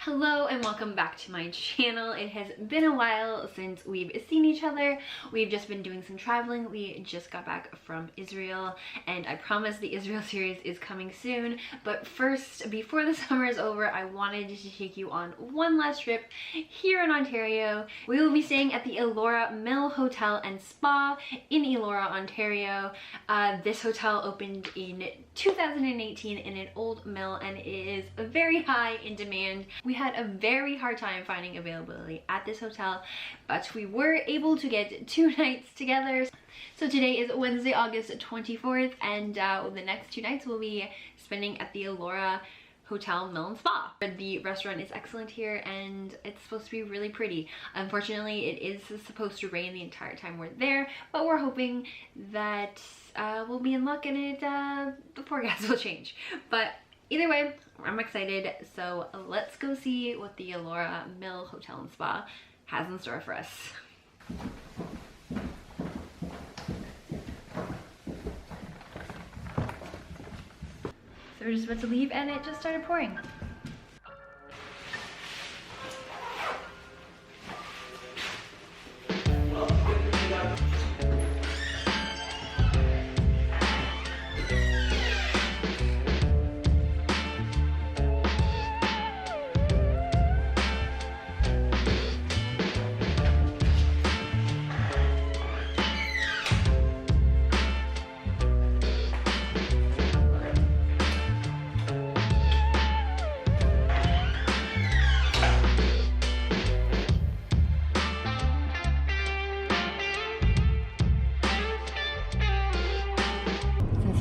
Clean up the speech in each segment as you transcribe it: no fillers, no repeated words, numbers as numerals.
Hello and welcome back to my channel. It has been a while since we've seen each other. We've just been doing some traveling. We just got back from Israel and I promise the Israel series is coming soon. But first, before the summer is over, I wanted to take you on one last trip here in Ontario. We will be staying at the Elora Mill Hotel and Spa in Elora, Ontario. This hotel opened in 2018 in an old mill and it is very high in demand. We had a very hard time finding availability at this hotel, but we were able to get 2 nights together. So today is Wednesday, August 24th, and the next 2 nights we'll be spending at the Elora Hotel Mill and Spa. The restaurant is excellent here and it's supposed to be really pretty. Unfortunately, it is supposed to rain the entire time we're there, but we're hoping that we'll be in luck and the forecast will change. But either way, I'm excited, so let's go see what the Elora Mill Hotel and Spa has in store for us. So we're just about to leave and it just started pouring.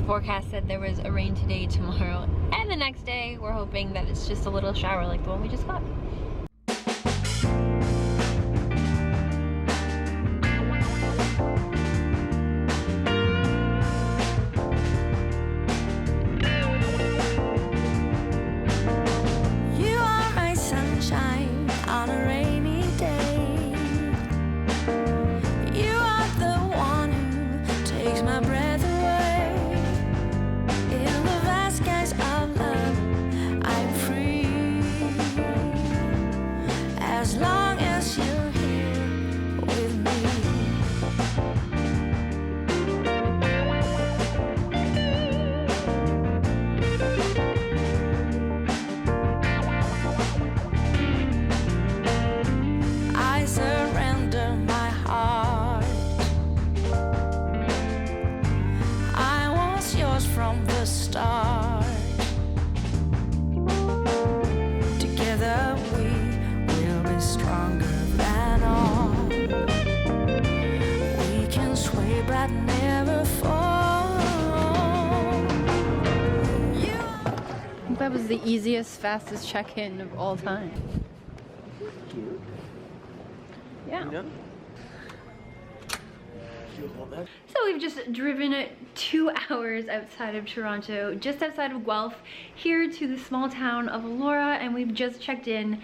Forecast said there was a rain today, tomorrow, and the next day. We're hoping that it's just a little shower like the one we just got. You are my sunshine on a rainy day. You are the one who takes my breath away. As long as you're here with me. I surrender my heart. I was yours from the start. Together we stronger than all. We can sway but never fall. That was the easiest, fastest check-in of all time. Cute. Yeah. You know? So we've just driven 2 hours outside of Toronto, just outside of Guelph, here to the small town of Elora, and we've just checked in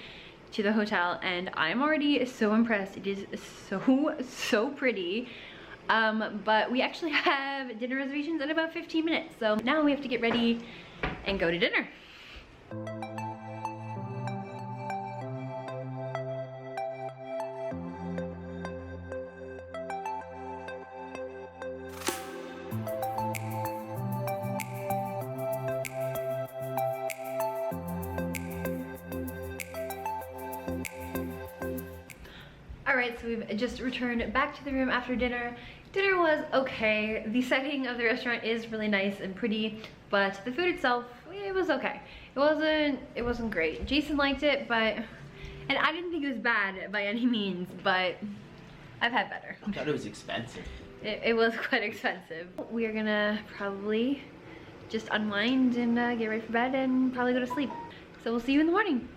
to the hotel and I'm already so impressed. It is so pretty. But we actually have dinner reservations in about 15 minutes, so now we have to get ready and go to dinner. Alright, so we've just returned back to the room after dinner. Dinner was okay. The setting of the restaurant is really nice and pretty, but the food itself, it was okay. It wasn't great. Jason liked it, and I didn't think it was bad by any means, but I've had better. I thought it was expensive. It was quite expensive. We are gonna probably just unwind and get ready for bed and probably go to sleep. So we'll see you in the morning.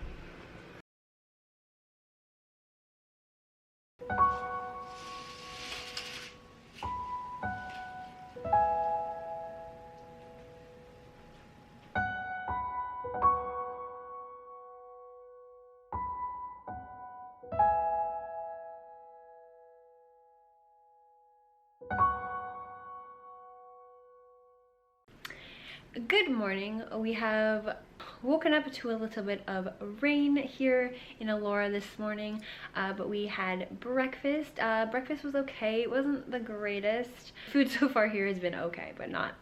Good morning. We have woken up to a little bit of rain here in Elora this morning, but we had breakfast. Breakfast was okay. It wasn't the greatest. Food so far here has been okay, but not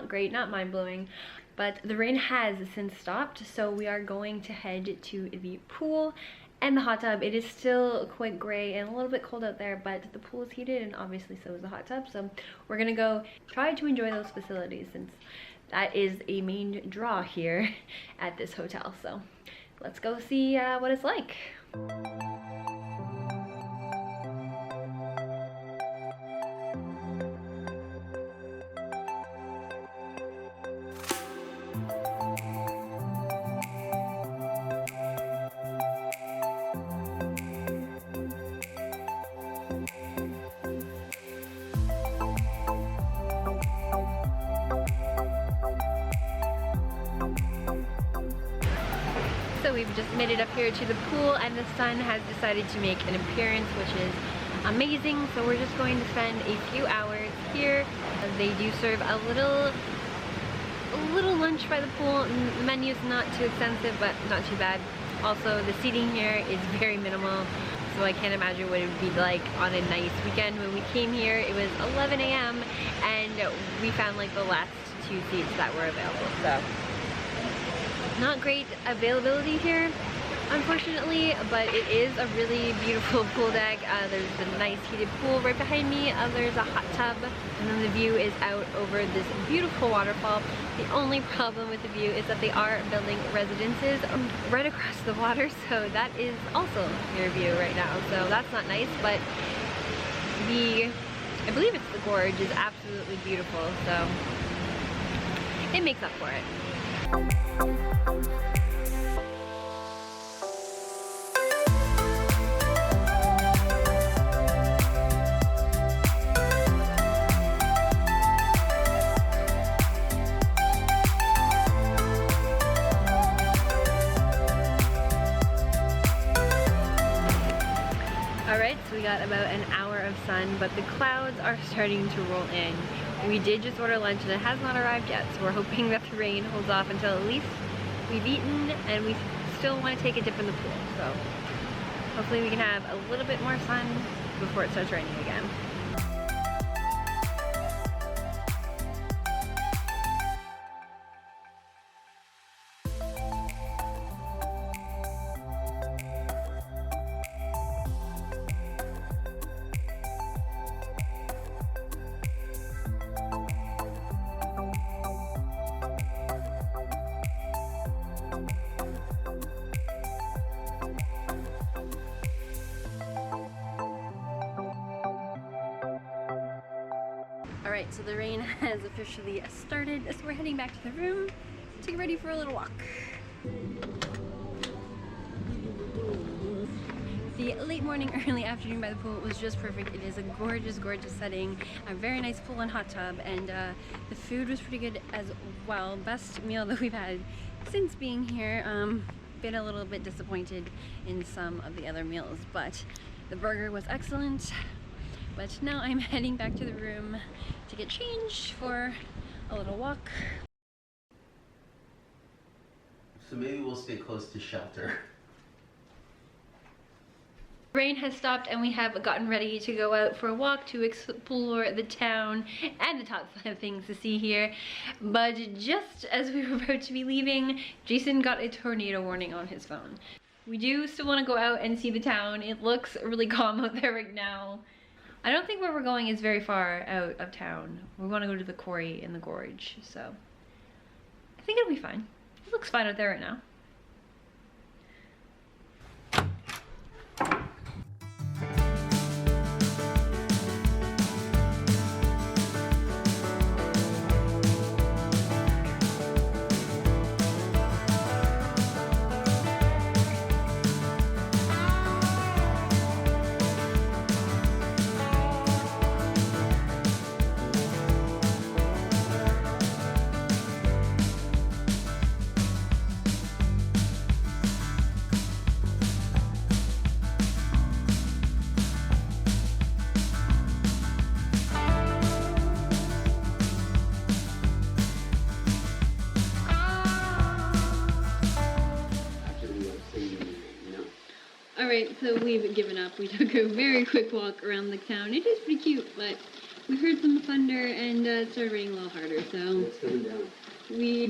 great, not mind-blowing. But the rain has since stopped, so we are going to head to the pool and the hot tub. It is still quite gray and a little bit cold out there, but the pool is heated and obviously so is the hot tub. So we're gonna go try to enjoy those facilities since that is a main draw here at this hotel. So let's go see what it's like. So we've just made it up here to the pool and the sun has decided to make an appearance, which is amazing. So we're just going to spend a few hours here. They do serve a little lunch by the pool. The menu's not too extensive, but not too bad. Also, the seating here is very minimal, so I can't imagine what it would be like on a nice weekend. When we came here, it was 11 a.m. and we found like the last 2 seats that were available. So not great availability here, unfortunately, but it is a really beautiful pool deck. There's a nice heated pool right behind me. There's a hot tub, and then the view is out over this beautiful waterfall. The only problem with the view is that they are building residences right across the water, so that is also your view right now. So that's not nice, but I believe it's the Gorge, is absolutely beautiful, so it makes up for it. Alright, so we got about an hour of sun, but the clouds are starting to roll in. We did just order lunch and it has not arrived yet, so we're hoping that the rain holds off until at least we've eaten and we still want to take a dip in the pool. So hopefully we can have a little bit more sun before it starts raining again. Alright, so the rain has officially started, so we're heading back to the room to get ready for a little walk. The late morning, early afternoon by the pool was just perfect. It is a gorgeous, gorgeous setting, a very nice pool and hot tub, and the food was pretty good as well. Best meal that we've had since being here. Been a little bit disappointed in some of the other meals, but the burger was excellent. But now I'm heading back to the room to get changed for a little walk. So maybe we'll stay close to shelter. Rain has stopped and we have gotten ready to go out for a walk to explore the town and the top 5 things to see here. But just as we were about to be leaving, Jason got a tornado warning on his phone. We do still want to go out and see the town. It looks really calm out there right now. I don't think where we're going is very far out of town. We want to go to the quarry in the Gorge, so I think it'll be fine. It looks fine out there right now. Alright, so we've given up. We took a very quick walk around the town. It is pretty cute, but we heard some thunder and it started raining a little harder, so It's coming down. we've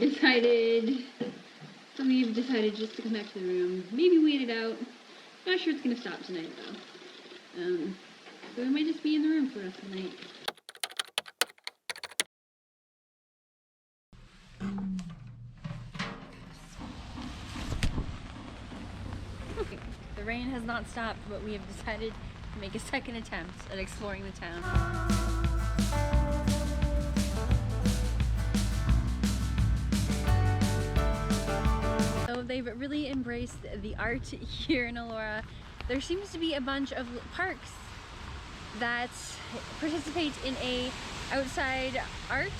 decided just to come back to the room. Maybe wait it out. Not sure it's gonna stop tonight though. So we might just be in the room for the rest of the night. The rain has not stopped, but we have decided to make a second attempt at exploring the town. So they've really embraced the art here in Elora. There seems to be a bunch of parks that participate in a outside art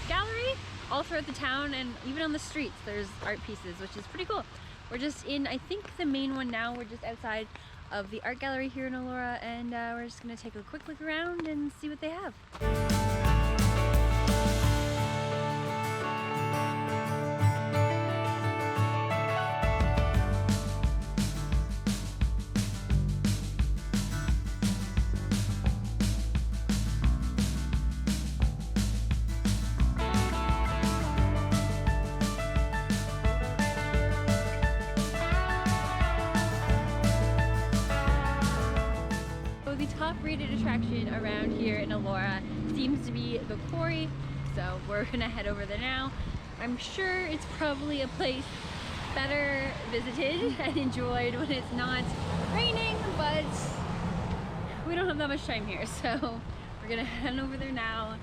gallery all throughout the town, and even on the streets there's art pieces, which is pretty cool. We're just in, I think, the main one now. We're just outside of the art gallery here in Elora, and we're just gonna take a quick look around and see what they have. Top-rated attraction around here in Elora seems to be the quarry, so we're gonna head over there now. I'm sure it's probably a place better visited and enjoyed when it's not raining, but we don't have that much time here, so we're gonna head over there now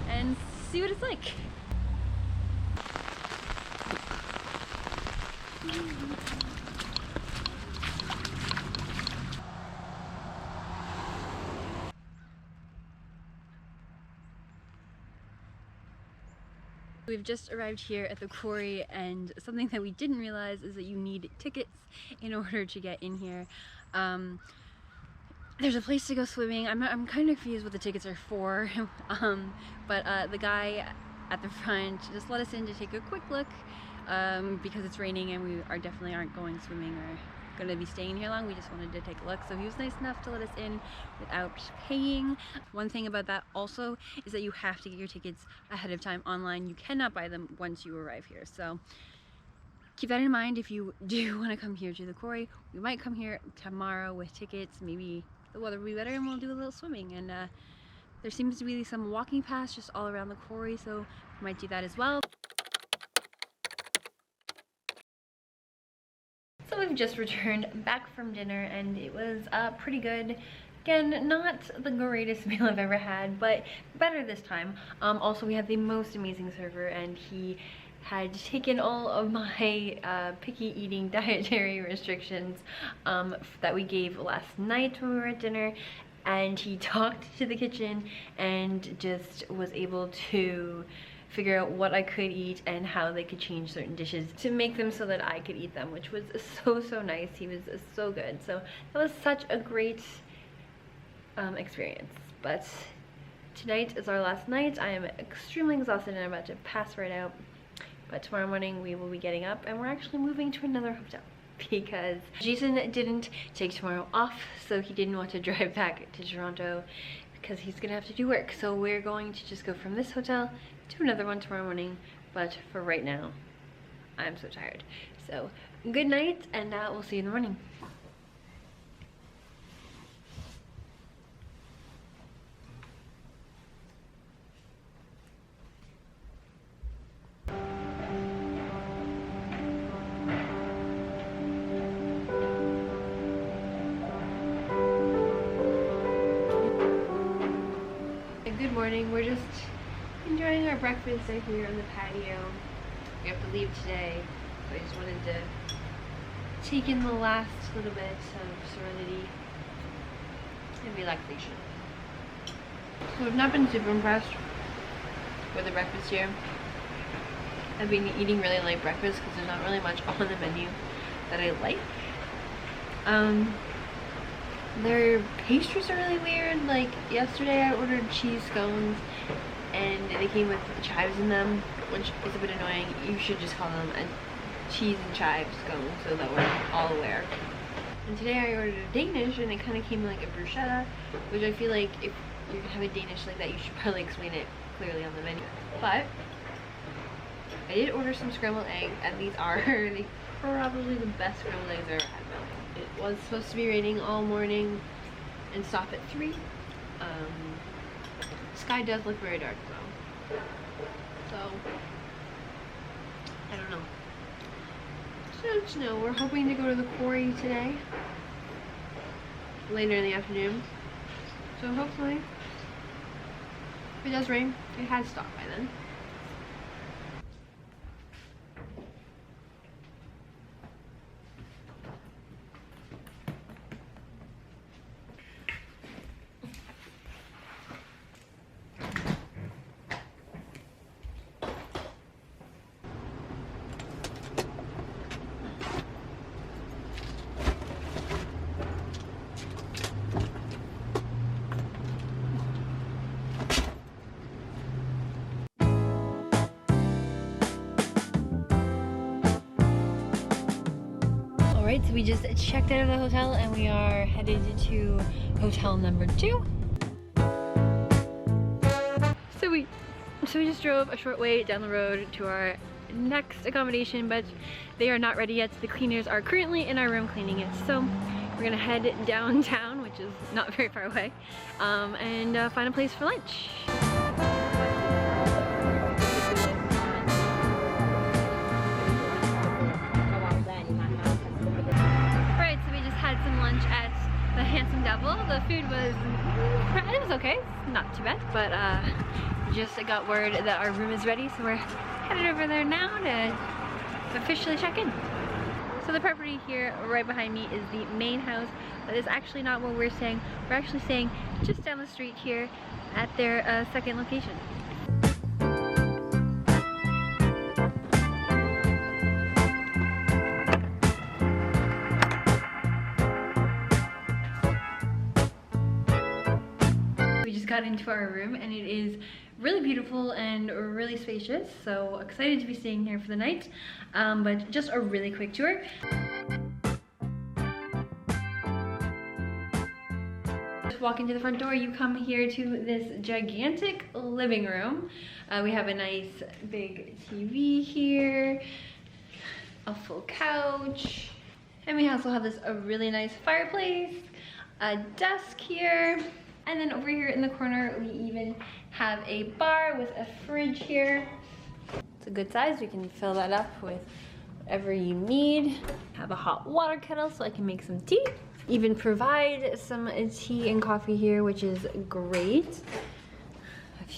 and see what it's like. We've just arrived here at the quarry, and something that we didn't realize is that you need tickets in order to get in here. There's a place to go swimming. I'm kind of confused what the tickets are for, but the guy at the front just let us in to take a quick look because it's raining and we definitely aren't going swimming or going to be staying here long. We just wanted to take a look, so he was nice enough to let us in without paying. One thing about that also is that you have to get your tickets ahead of time online. You cannot buy them once you arrive here, so keep that in mind if you do want to come here to the quarry. We might come here tomorrow with tickets. Maybe the weather will be better and we'll do a little swimming, and there seems to be some walking paths just all around the quarry, so we might do that as well. So we've just returned back from dinner and it was pretty good. Again, not the greatest meal I've ever had, but better this time. Also, we had the most amazing server, and he had taken all of my picky eating dietary restrictions that we gave last night when we were at dinner, and he talked to the kitchen and just was able to figure out what I could eat and how they could change certain dishes to make them so that I could eat them, which was so nice. He was so good. So that was such a great experience. But tonight is our last night. I am extremely exhausted and I'm about to pass right out. But tomorrow morning we will be getting up and we're actually moving to another hotel because Jason didn't take tomorrow off, so he didn't want to drive back to Toronto because he's gonna have to do work. So we're going to just go from this hotel to another one tomorrow morning, but for right now I'm so tired. So good night, and we'll see you in the morning. Good morning. We're just enjoying our breakfast out here on the patio. We have to leave today, so I just wanted to take in the last little bit of serenity and relaxation. So I've not been super impressed with the breakfast here. I've been eating really light breakfast because there's not really much on the menu that I like. Their pastries are really weird. Like yesterday I ordered cheese scones and they came with chives in them, which is a bit annoying. You should just call them a cheese and chive scone so that we're all aware. And today I ordered a Danish and it kind of came in like a bruschetta, which I feel like if you're gonna have a Danish like that, you should probably explain it clearly on the menu. But I did order some scrambled eggs, and these are probably the best scrambled eggs I've ever had. It was supposed to be raining all morning and stop at 3. Sky does look very dark though, so I don't know. So no, we're hoping to go to the quarry today, later in the afternoon. So hopefully, if it does rain, it has stopped by then. Alright, so we just checked out of the hotel and we are headed to hotel number 2. So we just drove a short way down the road to our next accommodation, but they are not ready yet. The cleaners are currently in our room cleaning it. So we're gonna head downtown, which is not very far away, and find a place for lunch. At the Handsome Devil. The food was, it was okay, not too bad, but just got word that our room is ready, so we're headed over there now to officially check in. So the property here right behind me is the main house. That is actually not where we're staying. We're actually staying just down the street here at their second location. Got into our room and it is really beautiful and really spacious, so excited to be staying here for the night, but just a really quick tour. Just walk into the front door, you come here to this gigantic living room. We have a nice big TV here, a full couch, and we also have a really nice fireplace, a desk here. And then over here in the corner, we even have a bar with a fridge here. It's a good size. We can fill that up with whatever you need. Have a hot water kettle so I can make some tea. Even provide some tea and coffee here, which is great.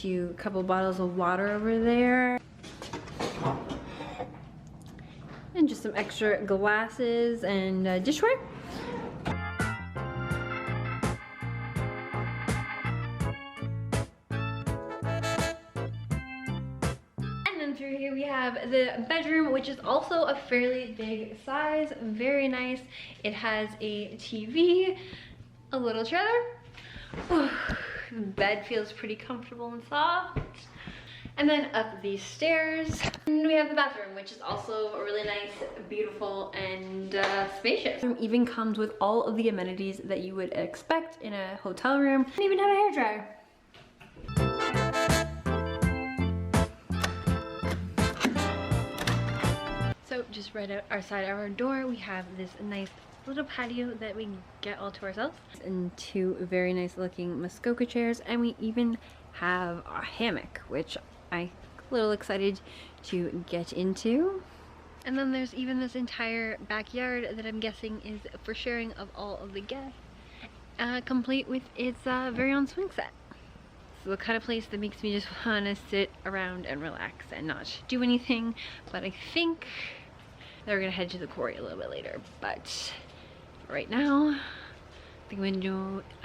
A couple bottles of water over there. And just some extra glasses and dishware. Through here we have the bedroom, which is also a fairly big size, very nice. It has a TV, a little trailer. The bed feels pretty comfortable and soft. And then up these stairs, and we have the bathroom, which is also really nice, beautiful, and spacious. It even comes with all of the amenities that you would expect in a hotel room, and even have a hairdryer. So just right outside our door, we have this nice little patio that we get all to ourselves, and 2 very nice looking Muskoka chairs, and we even have a hammock, which I'm a little excited to get into. And then there's even this entire backyard that I'm guessing is for sharing of all of the guests, complete with its very own swing set. So the kind of place that makes me just want to sit around and relax and not do anything, but I think that we're gonna head to the quarry a little bit later. But right now, I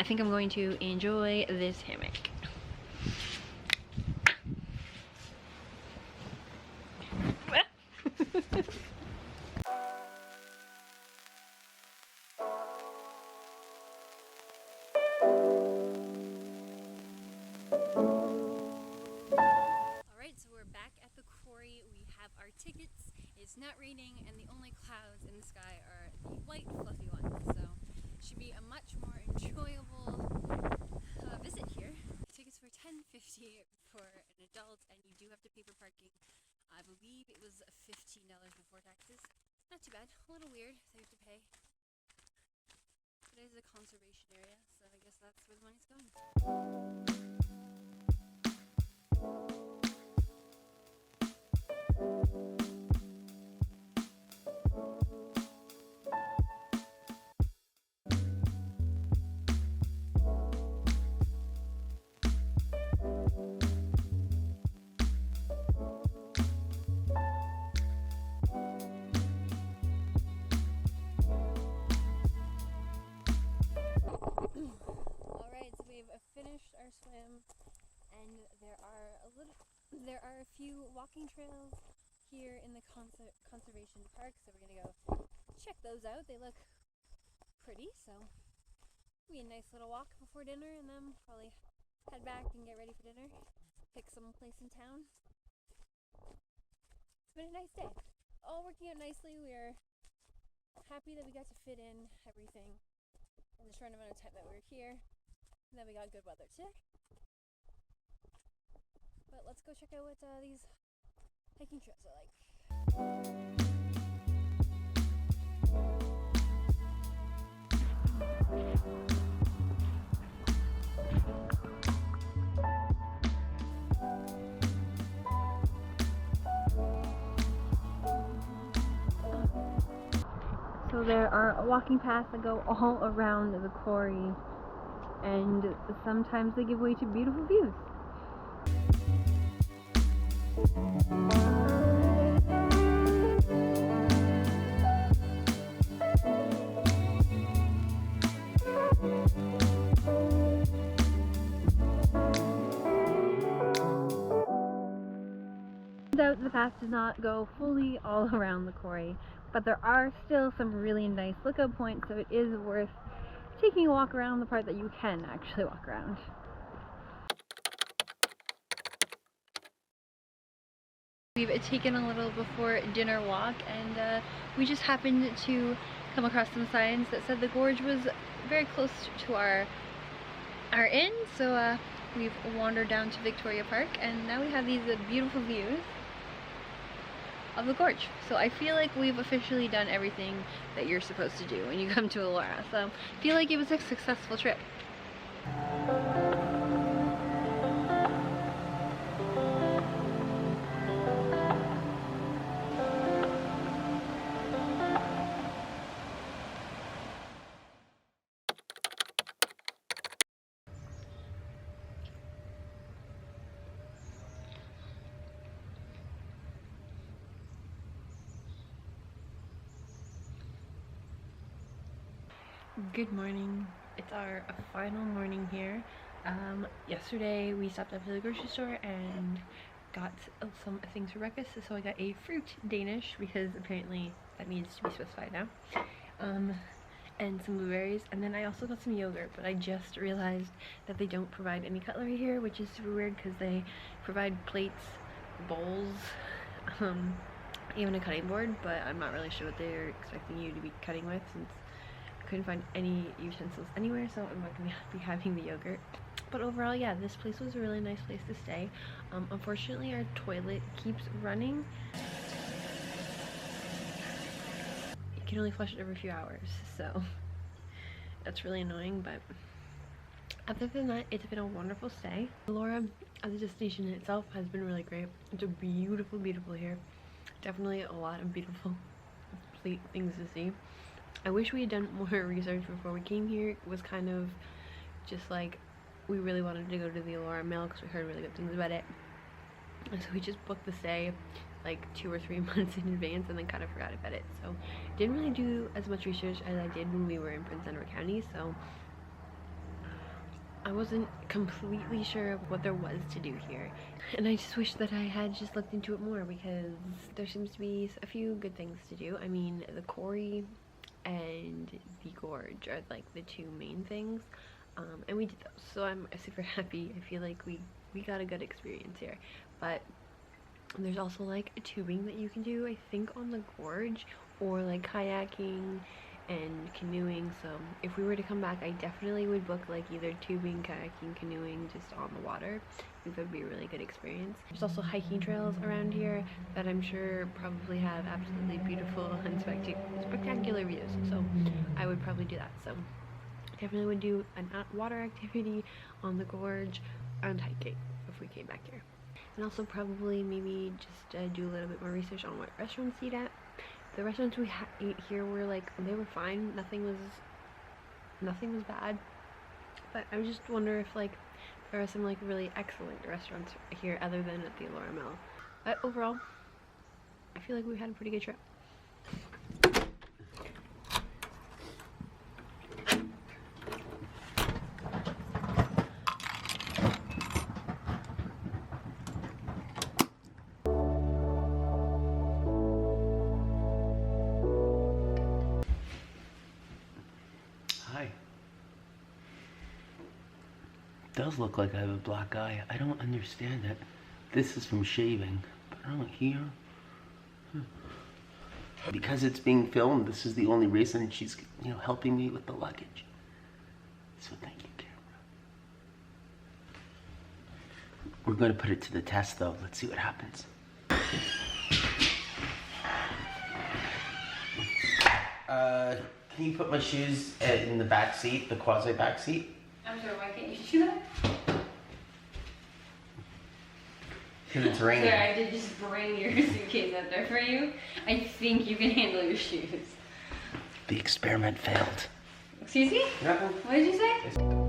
think I'm going to enjoy this hammock. Alright, so we're back at the quarry. We have our tickets. It's not raining, and the only clouds in the sky are the white fluffy ones. So too bad. A little weird, so you have to pay. But it is a conservation area, so I guess that's where the money's going. Alright, so we've finished our swim, and there are a few walking trails here in the conservation park, so we're gonna go check those out. They look pretty, so it'll be a nice little walk before dinner, and then probably head back and get ready for dinner. Pick some place in town. It's been a nice day. All working out nicely. We're happy that we got to fit in everything in the short amount of time that we were here, and that we got good weather today. But let's go check out what these hiking trails are like. So there are walking paths that go all around the quarry, and sometimes they give way to beautiful views. The path does not go fully all around the quarry, but there are still some really nice lookout points, so it is worth taking a walk around the part that you can actually walk around. We've taken a little before dinner walk, and we just happened to come across some signs that said the gorge was very close to our inn, so we've wandered down to Victoria Park, and now we have these beautiful views of the gorge. So I feel like we've officially done everything that you're supposed to do when you come to Elora. So I feel like it was a successful trip. Good morning. It's our final morning here. Yesterday we stopped up to the grocery store and got some things for breakfast. So I got a fruit Danish, because apparently that needs to be specified now. And some blueberries, and then I also got some yogurt, but I just realized that they don't provide any cutlery here, which is super weird because they provide plates, bowls, even a cutting board, but I'm not really sure what they're expecting you to be cutting with, since couldn't find any utensils anywhere, so I'm not gonna be having the yogurt. But overall, yeah, this place was a really nice place to stay. Unfortunately, our toilet keeps running. You can only flush it every few hours, so that's really annoying, but other than that, it's been a wonderful stay. Elora, as a destination itself, has been really great. It's a beautiful, beautiful here. Definitely a lot of beautiful things to see. I wish we had done more research before we came here. It was kind of just like, we really wanted to go to the Elora Mill because we heard really good things about it. And so we just booked the stay like 2 or 3 months in advance and then kind of forgot about it. So didn't really do as much research as I did when we were in Prince Edward County. So I wasn't completely sure of what there was to do here. And I just wish that I had just looked into it more, because there seems to be a few good things to do. I mean, the quarry and the gorge are like the 2 main things, and we did those, so I'm super happy. I feel like we got a good experience here. But there's also like tubing that you can do, I think, on the gorge, or like kayaking and canoeing. So if we were to come back, I definitely would book like either tubing, kayaking, canoeing just on the water. I think that would be a really good experience. There's also hiking trails around here that I'm sure probably have absolutely beautiful and spectacular views. So I would probably do that. So definitely would do an water activity on the gorge and hiking if we came back here. And also probably maybe just do a little bit more research on what restaurants to eat at. The restaurants we ate here were like, they were fine. Nothing was bad. But I just wonder if like there are some like really excellent restaurants here other than at the Elora Mill. But overall, I feel like we had a pretty good trip. Hi. Does look like I have a black eye. I don't understand it. This is from shaving, but I don't here. Because it's being filmed, this is the only reason she's, you know, helping me with the luggage. So thank you, camera. We're going to put it to the test, though. Let's see what happens. Can you put my shoes in the back seat, the quasi back seat? I'm sorry, why can't you do that? Because it's raining. Sorry, I did just bring your suitcase out there for you. I think you can handle your shoes. The experiment failed. Excuse me? Nothing. What did you say?